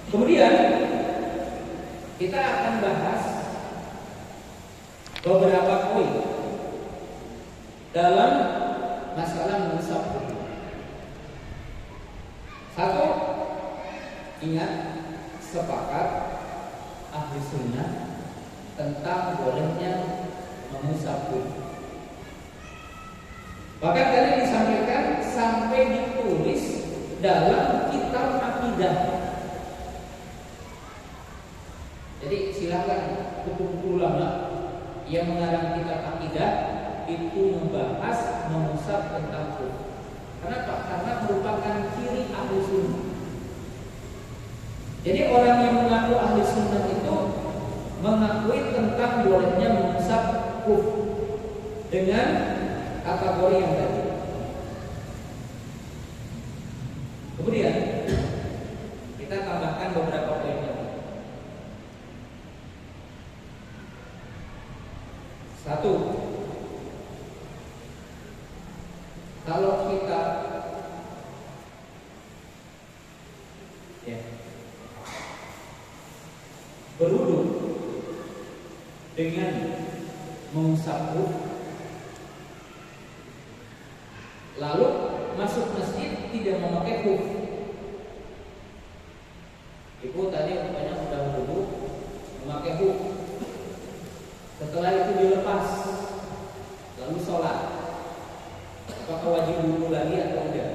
Kemudian kita akan bahas beberapa poin dalam masalah mengusap kuku. Satu, ingat, sepakat ahli sunnah tentang bolehnya mengusap kuku. Bahkan tadi disampaikan sampai ditulis dalam kitab akidah. Jadi silakan buku-buku ulama yang mengarang kitab akidah itu membahas mengusap tentang kuku. Kenapa? Karena merupakan ciri ahli sunnah. Jadi orang yang mengaku ahli sunnah itu mengakui tentang bolehnya mengusap kuku dengan kategori yang tadi. Kemudian kita tambahkan beberapa poin lagi. Satu, kalau kita berwudu dengan mengusap kuku, lalu masuk masjid tidak memakai kuku. Ibu tadi rupanya sudah wudu memakai kuku. Setelah itu dilepas, lalu sholat. Apakah wajib wudu lagi atau tidak?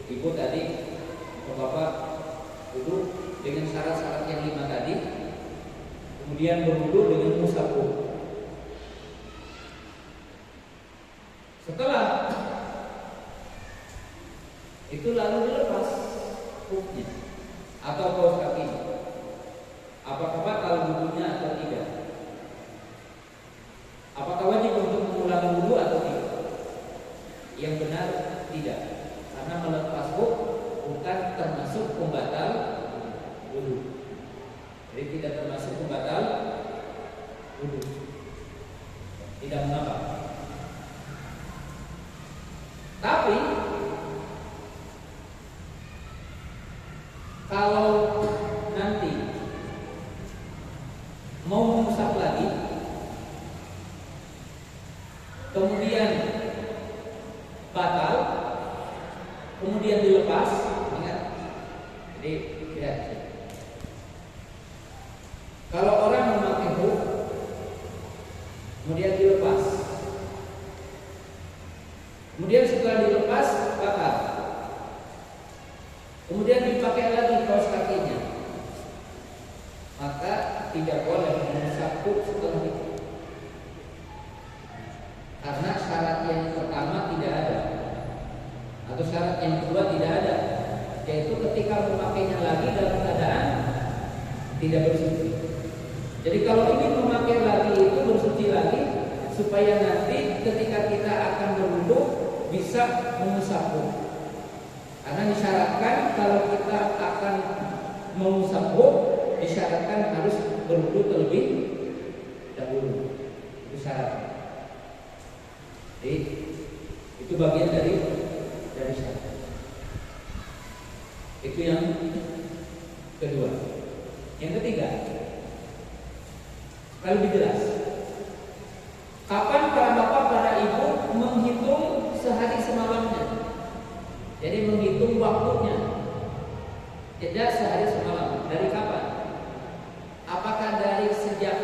Ibu tadi atau bapak wudu dengan syarat-syarat yang 5 tadi, kemudian berwudu dengan mengusap kuku. Setelah itu lalu dilepas kukunya atau kaos kakinya. Apakah batal wudunya atau tidak? Apakah wajib untuk mengulangi wudu atau tidak? Yang benar tidak, karena melepas kuku bukan termasuk pembatal wudu. Jadi tidak termasuk pembatal wudu. Tidak mengapa. Tapi kalau nanti mau mengusap lagi, kemudian batal, kemudian dilepas, ingat. Jadi lihat. Kalau orang memakai kuku, kemudian dilepas, kemudian setelah dilepas batal, kemudian dipakai lagi kaos kakinya, maka tidak boleh mengusap kuku setelah itu. Karena syarat yang pertama tidak ada, atau syarat yang kedua tidak ada, yaitu ketika memakainya lagi dalam keadaan tidak bersuci. Jadi kalau ingin memakai lagi itu bersuci lagi, supaya nanti ketika kita akan berwudu bisa mengusap kuku. Karena disyaratkan kalau kita akan mengusap kuku, disyaratkan harus berwudu terlebih dahulu. Itu syarat. Jadi itu bagian dari syarat. Itu yang kedua. Yang ketiga, lebih jelas. Kapan para bapak, para ibu menghitung sehari semalamnya? Jadi menghitung waktunya. Jeda sehari semalam. Dari kapan? Apakah dari sejak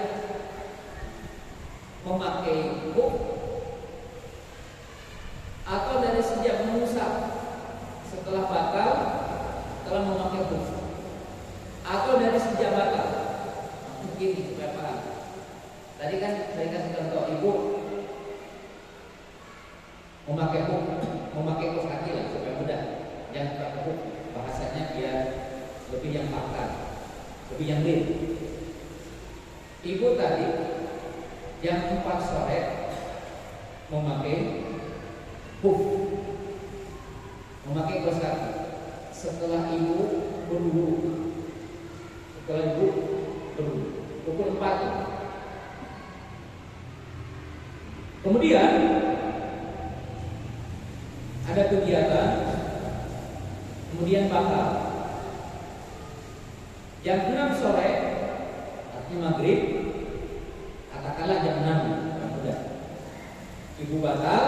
memakai kuku, atau dari sejak mengusap setelah batal, setelah memakai kuku, atau dari sejak batal? Mungkin supaya paham. Tadi kan saya kasih contoh, ibu memakai kuku, memakai kaos kaki lah supaya mudah. Jangan pakai kuku, bahasanya biar lebih yang pakar, lebih yang real. Ibu tadi jam 4 sore memakai kuku, memakai kaos kaki. Setelah ibu berwudu, pukul 4. Kemudian ada kegiatan kemudian bakal. Jam 6 sore, artinya maghrib, katakanlah jam 6, udah. Ibu batal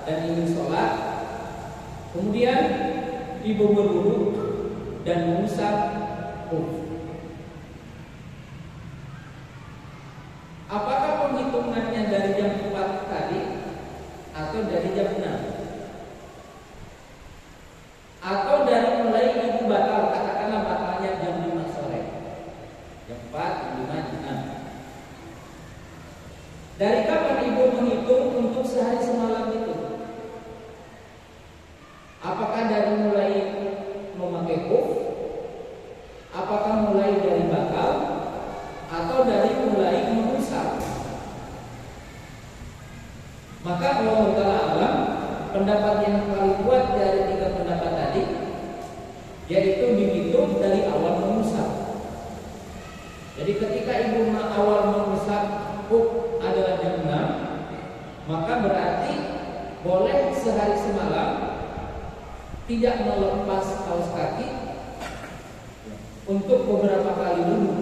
dan ingin sholat, kemudian ibu berwudu dan mengusap khuf. Apakah penghitungannya dari jam 4 tadi atau dari jam 6? Atau dari mulai ibu batal, katakanlah batalnya jam 5 sore, jam 4, jam 5, jam 6. Dari kapan ibu menghitung untuk sehari semalam itu? Apakah dari mulai memakai khuf? Apakah mulai dari batal? Atau dari mulai mengusap? Maka Allah Ta'ala alam, pendapat yang paling kuat dari 3 pendapat tadi, yaitu dihitung dari awal mengusap. Jadi ketika ibu awal mengusap khuf adalah jam 6, maka berarti boleh sehari semalam tidak melepas kaos kaki untuk beberapa kali dulu.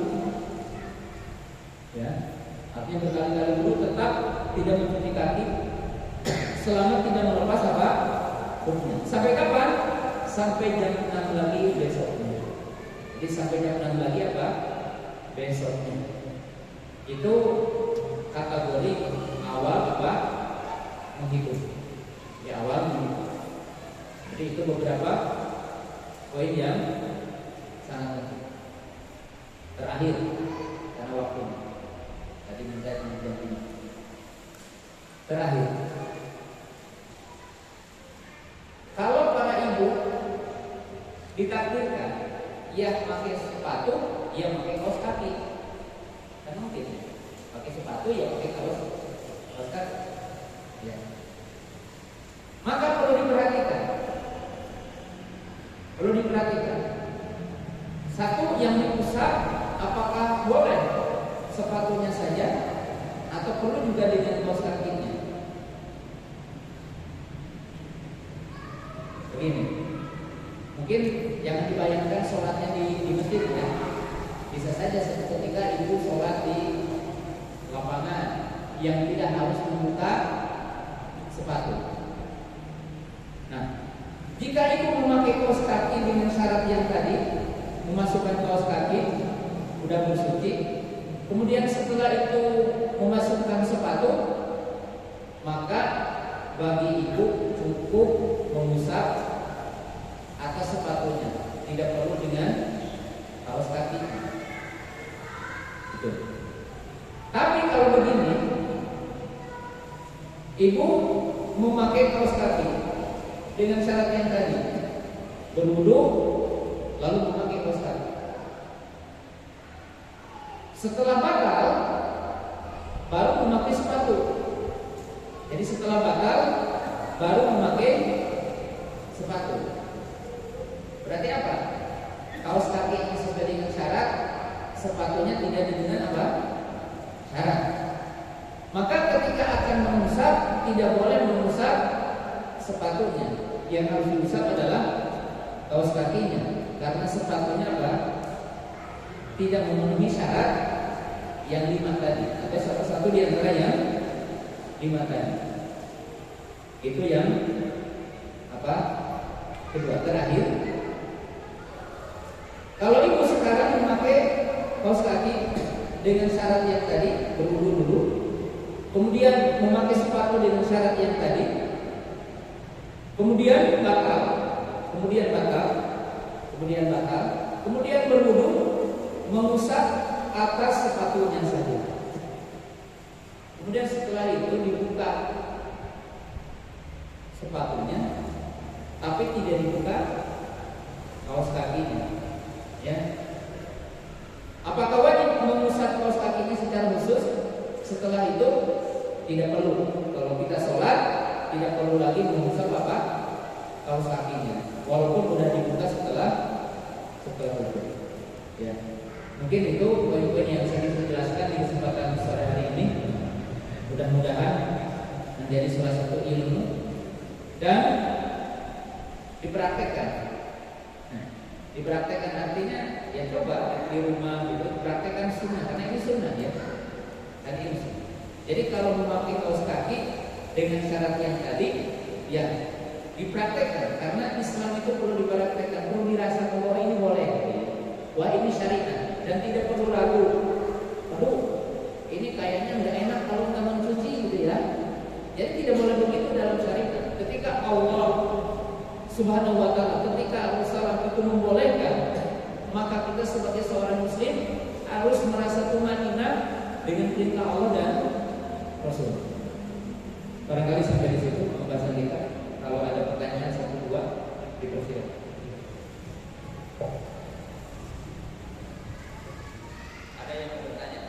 Ya, artinya berkali-kali dulu tetap tidak mencuci kaki selama tidak melepas apa? Khufnya. Sampai kapan? Sampai jam 6 lagi besoknya. Jadi sampai jam 6 lagi apa? Besoknya. Itu kategori awal apa? Menghitung. Di awal menghitung. Jadi itu beberapa poin yang sangat penting. Terakhir karena waktunya. Tadi minta jam 5. Terakhir. Kalau para ibu ditakdirkan ia pakai sepatu, ia pakai kaos kaki, kan mungkin pakai sepatu, ia pakai kaos kaki, ya. Maka perlu diperhatikan. Satu, yang diusap apakah boleh sepatunya saja atau perlu juga dengan kaos kakinya? Begini, mungkin jangan dibayangkan sholatnya di masjid ya. Bisa saja suatu ketika ibu sholat di lapangan yang tidak harus membuka sepatu. Nah, jika ibu memakai kaos kaki dengan syarat yang tadi, memasukkan kaos kaki, udah bersuci, kemudian setelah itu memasukkan sepatu, maka bagi ibu cukup mengusap atas sepatunya, tidak perlu dengan kaos kaki. Gitu. Tapi kalau begini, ibu memakai kaos kaki dengan syarat yang tadi, berwudu lalu memakai kaos kaki. Setelah batal baru memakai sepatu. Jadi setelah batal baru memakai sepatu. Berarti apa? Kaos kaki yang sesuai dengan syarat, sepatunya tidak dengan apa? Syarat. Maka ketika akan mengusap, tidak boleh mengusap sepatunya. Yang harus diusap adalah kaos kakinya, karena sepatunya apa? Tidak memenuhi syarat yang 5 tadi. Ada salah satu di antara yang 5 tadi. Itu yang apa? Kedua, terakhir. Kalau ibu sekarang memakai kaos kaki dengan syarat yang tadi, berwudu dulu, kemudian memakai sepatu dengan syarat yang tadi, kemudian batal, kemudian berwudu, mengusap atas sepatunya saja. Kemudian setelah itu dibuka sepatunya, tapi tidak dibuka kaos kakinya. Ya. Apakah wajib mengusap kaos kakinya secara khusus? Setelah itu tidak perlu. Kalau kita sholat tidak perlu lagi mengusap apa? Kaos kakinya. Walaupun sudah dibuka setelah itu. Ya. Mungkin itu poin-poin yang saya bisa jelaskan di kesempatan sore hari ini. Mudah-mudahan menjadi salah satu ilmu dan dipraktekkan Dipraktekkan artinya ya coba di rumah gitu praktekkan sunnah, karena ini sunnah ya. Dan ini sunnah. Jadi kalau memakai kaos kaki dengan syarat yang tadi ya dipraktekkan, karena Islam itu perlu dipraktekkan, perlu dirasakan bahwa ini boleh, wah ini syariat, dan tidak perlu ragu. Aduh, ini kayaknya nggak enak kalau nggak mencuci gitu ya. Jadi tidak boleh begitu dalam syariat. Ketika Allah Subhanahu wa ta'ala, ketika Rasulullah itu membolehkan, maka kita sebagai seorang muslim harus merasa tumanina dengan perintah Allah dan Rasul. Barangkali sampai di situ pembahasan kita. Kalau ada pertanyaan satu dua dipersilakan. Ada yang mau bertanya?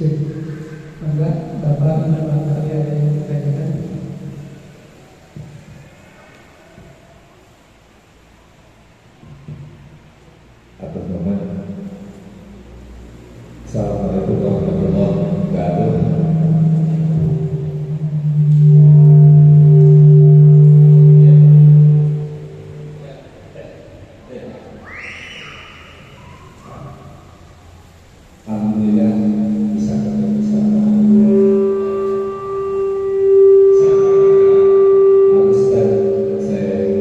Cek, enggak, Bapak barangkali ada yang ditanyakan. Atas nama Assalamualaikum warahmatullahi wabarakatuh. Alhamdulillah bisa ketemu sama Ustaz. Saya dari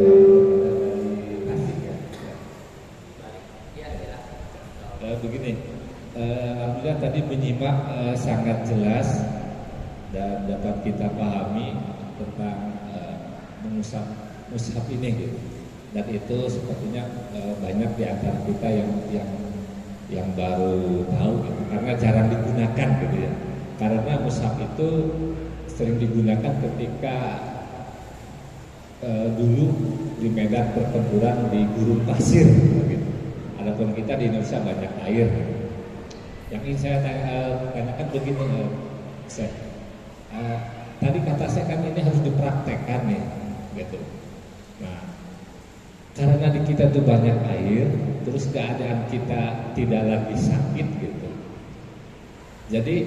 Tasik ya. Begini, alhamdulillah tadi menyimak sangat jelas dan dapat kita pahami tentang mengusap mushaf ini gitu. Dan itu sepertinya banyak di antara kita yang baru tahu gitu, karena jarang digunakan gitu ya. Karena mushaf itu sering digunakan ketika dulu di medan pertempuran di gurun pasir gitu. Adapun kita di Indonesia banyak air. Yang ingin saya tanyakan begini, tadi kata saya kan ini harus dipraktekkan nih, gitu. Nah, karena di kita tuh banyak air, terus keadaan kita tidak lagi sakit gitu. Jadi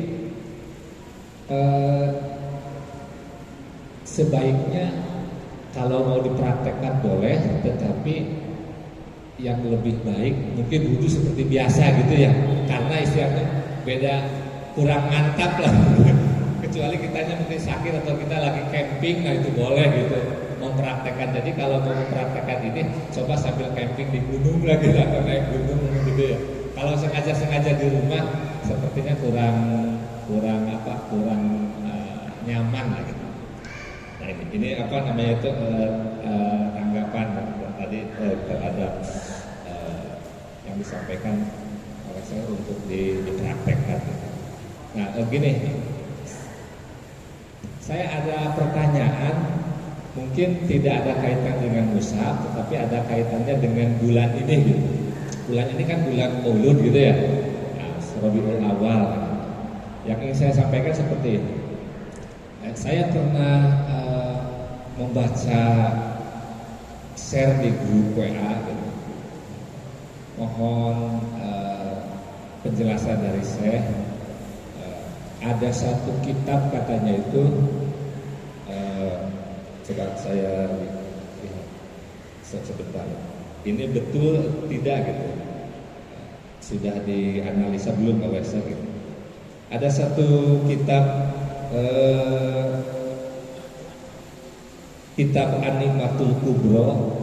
sebaiknya kalau mau dipraktekkan boleh, tetapi yang lebih baik mungkin wudhu seperti biasa gitu ya, karena istilahnya beda, kurang mantap lah. Kecuali kitanya mungkin sakit atau kita lagi camping, nah itu boleh gitu mempraktekkan. Jadi kalau mau mempraktekkan ini coba sambil camping di gunung lagi atau naik gunung gitu ya. Kalau sengaja di rumah sepertinya kurang nyaman lah gitu. Nah ini apa namanya itu tanggapan tadi terhadap yang disampaikan oleh saya untuk dipraktekkan. Nah begini, saya ada pertanyaan, mungkin tidak ada kaitan dengan mushaf, tetapi ada kaitannya dengan bulan ini gitu. Bulan ini kan bulan Maulud gitu ya, Rabiul Awal. Yang ingin saya sampaikan seperti ini. Saya pernah membaca share di grup WA gitu. Mohon penjelasan dari saya. Ada satu kitab katanya itu coba saya lihat sebentar. Ini betul tidak gitu? Sudah dianalisa belum oleh saya gitu? Ada satu kitab kitab Animatul Kubro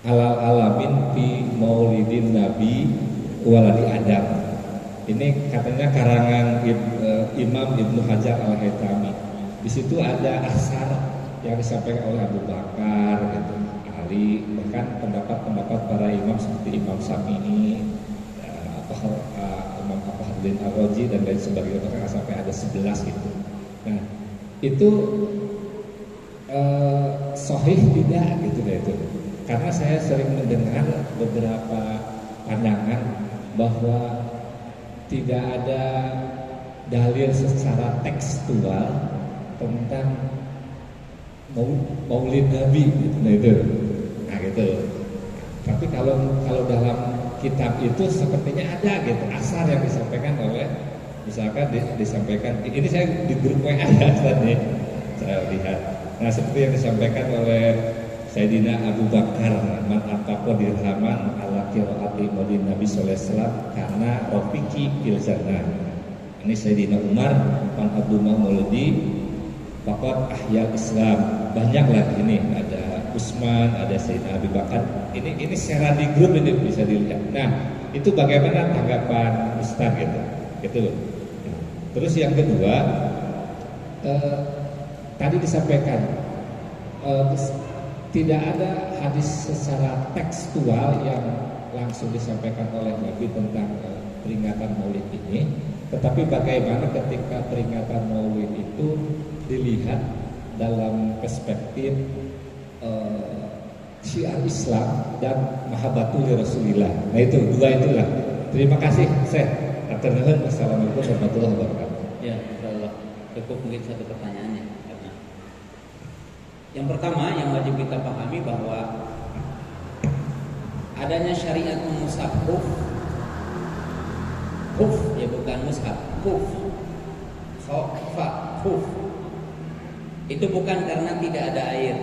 Halal Alamin fi Maulidin Nabi Waladi Adam. Ini katanya karangan Imam Ibnu Hajar Al-Haytami. Di situ ada asar yang disampaikan oleh Abu Bakar, gitu, Ali, bahkan pendapat-pendapat para imam seperti Imam Syafi'i, Imam Al-Hardin Al-Razi dan lain sebagainya, bahkan sampai ada 11 gitu. Nah, itu sahih tidak gitu deh itu. Karena saya sering mendengar beberapa pandangan bahwa tidak ada dalil secara tekstual tentang Maulid Nabi gitu. Nah gitu. Tapi kalau dalam kitab itu sepertinya ada gitu asar yang disampaikan oleh Misalkan disampaikan, ini saya di grup WA ya tadi saya lihat. Nah seperti yang disampaikan oleh Sayyidina Abu Bakar, man anfaqo dirhaman ala qiraati maulid Nabi sallallahu alaihi wasallam karena rafiki fil jannah. Ini Sayyidina Umar, man abdumah maulidi faqad ahyal Islam. Banyak lagi ini, ada Utsman, ada Sayyidina Abu Bakar. Ini share di grup ini bisa dilihat. Nah, itu bagaimana tanggapan Ustaz gitu. Gitu. Terus yang kedua, tadi disampaikan tidak ada hadis secara tekstual yang langsung disampaikan oleh Nabi tentang peringatan Maulid ini, tetapi bagaimana ketika peringatan Maulid itu dilihat dalam perspektif syiar Islam dan mahabbatul Rasulillah. Nah itu dua itulah. Terima kasih, Syekh. Assalamualaikum warahmatullahi wabarakatuh. Ya, insyaallah cukup mungkin satu pertanyaannya. Karena yang pertama yang wajib kita pahami bahwa adanya syariat mushaf huf ya bukan mushaf huf huf itu bukan karena tidak ada air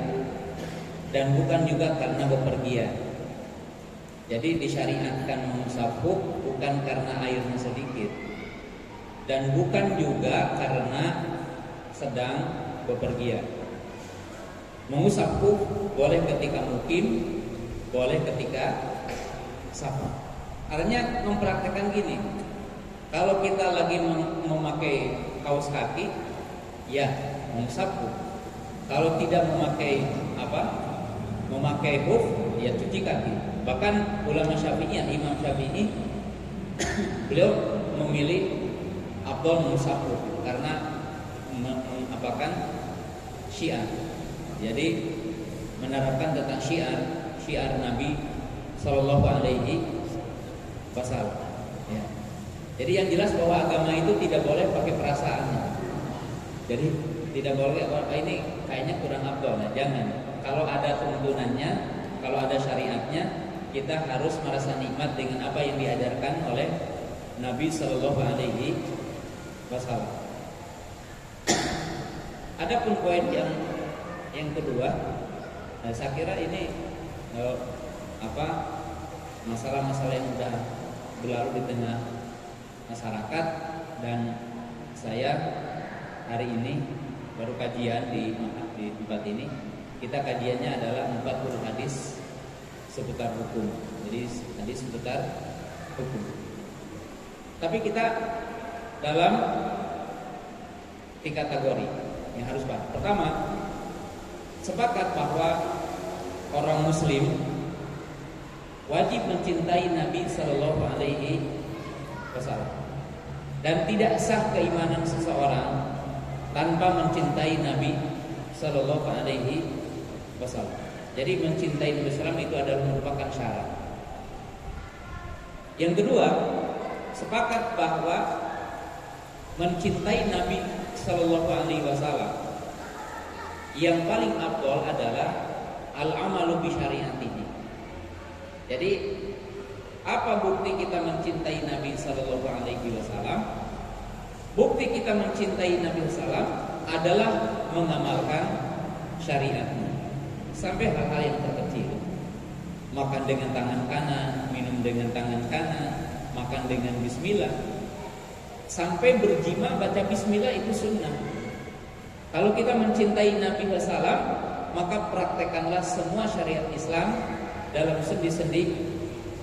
dan bukan juga karena bepergian. Jadi disyariatkan mengusapuk bukan karena airnya sedikit dan bukan juga karena sedang bepergian. Mengusapuk boleh ketika mukim, boleh ketika safar. Artinya mempraktekkan gini. Kalau kita lagi memakai kaos kaki, ya mengusapuk. Kalau tidak memakai memakai huf, ya cuci kaki. Bahkan ulama Syafi'i, Imam Syafi'i, beliau memilih afdal musafu karena mengapakan syiar. Jadi menerapkan tentang syiar Nabi Sallallahu Alaihi Wasallam. Ya. Jadi yang jelas bahwa agama itu tidak boleh pakai perasaannya. Jadi tidak boleh ini kayaknya kurang afdal, nah, jangan. Kalau ada tuntunannya, kalau ada syariatnya, kita harus merasa nikmat dengan apa yang diajarkan oleh Nabi Sallallahu Alaihi Wasallam. Adapun poin yang kedua, saya kira ini masalah-masalah yang sudah berlalu di tengah masyarakat dan saya hari ini baru kajian di tempat ini. Kita kajiannya adalah 40 hadis seputar hukum. Jadi hadis seputar hukum. Tapi kita dalam 3 kategori yang harus bahas. Pertama, sepakat bahwa orang muslim wajib mencintai Nabi Sallallahu Alaihi Wasallam dan tidak sah keimanan seseorang tanpa mencintai Nabi Sallallahu Alaihi Wasallam. Jadi mencintai Nabi Sallam itu adalah merupakan syarat. Yang kedua, sepakat bahwa mencintai Nabi Sallallahu Alaihi Wasallam yang paling afdal adalah al-amalu bi syariatihi. Jadi apa bukti kita mencintai Nabi Sallallahu Alaihi Wasallam? Bukti kita mencintai Nabi Sallam adalah mengamalkan syariatnya. Sampai hal-hal yang terkecil, makan dengan tangan kanan, minum dengan tangan kanan, makan dengan bismillah, sampai berjima baca bismillah itu sunnah. Kalau kita mencintai Nabi SAW, maka praktekkanlah semua syariat Islam dalam sendi-sendi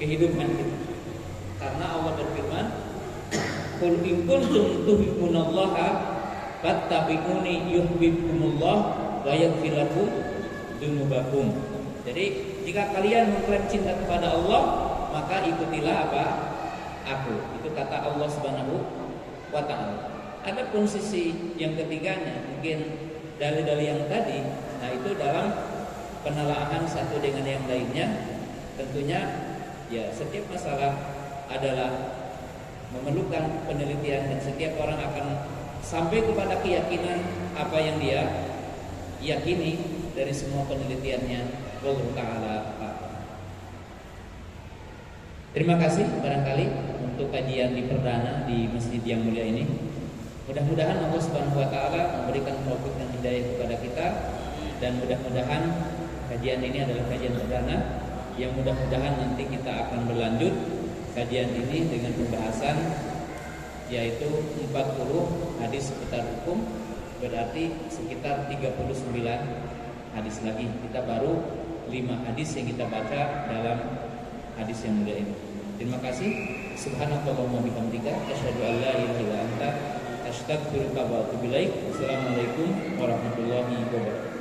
kehidupan kita. Karena Allah berfirman, "Qul in kuntum tuhibbunallaha fattabi'uni yuhibbukumullah wa yaghfir lakum dzunubakum." Jadi jika kalian mengklaim cinta kepada Allah, maka ikutilah aku. Itu kata Allah Subhanahu wa taala. Adapun sisi yang ketiganya, mungkin dalil-dalil yang tadi, nah itu dalam penelaahan satu dengan yang lainnya, tentunya ya setiap masalah adalah memerlukan penelitian dan setiap orang akan sampai kepada keyakinan apa yang dia yakini dari semua penelitiannya. Wallahu ta'ala. Terima kasih barangkali untuk kajian di perdana di masjid yang mulia ini. Mudah-mudahan Allah Subhanahu wa taala memberikan taufik dan hidayah kepada kita, dan mudah-mudahan kajian ini adalah kajian perdana yang mudah-mudahan nanti kita akan berlanjut kajian ini dengan pembahasan yaitu 40 hadis seputar hukum, berarti sekitar 39 hadis lagi. Kita baru 5 hadis yang kita baca dalam hadis yang mulia ini. Terima kasih. Subhanakallahumma wa bihamdika asyhadu an la ilaha illa anta astaghfiruka wa atubu ilaik. Assalamualaikum warahmatullahi wabarakatuh.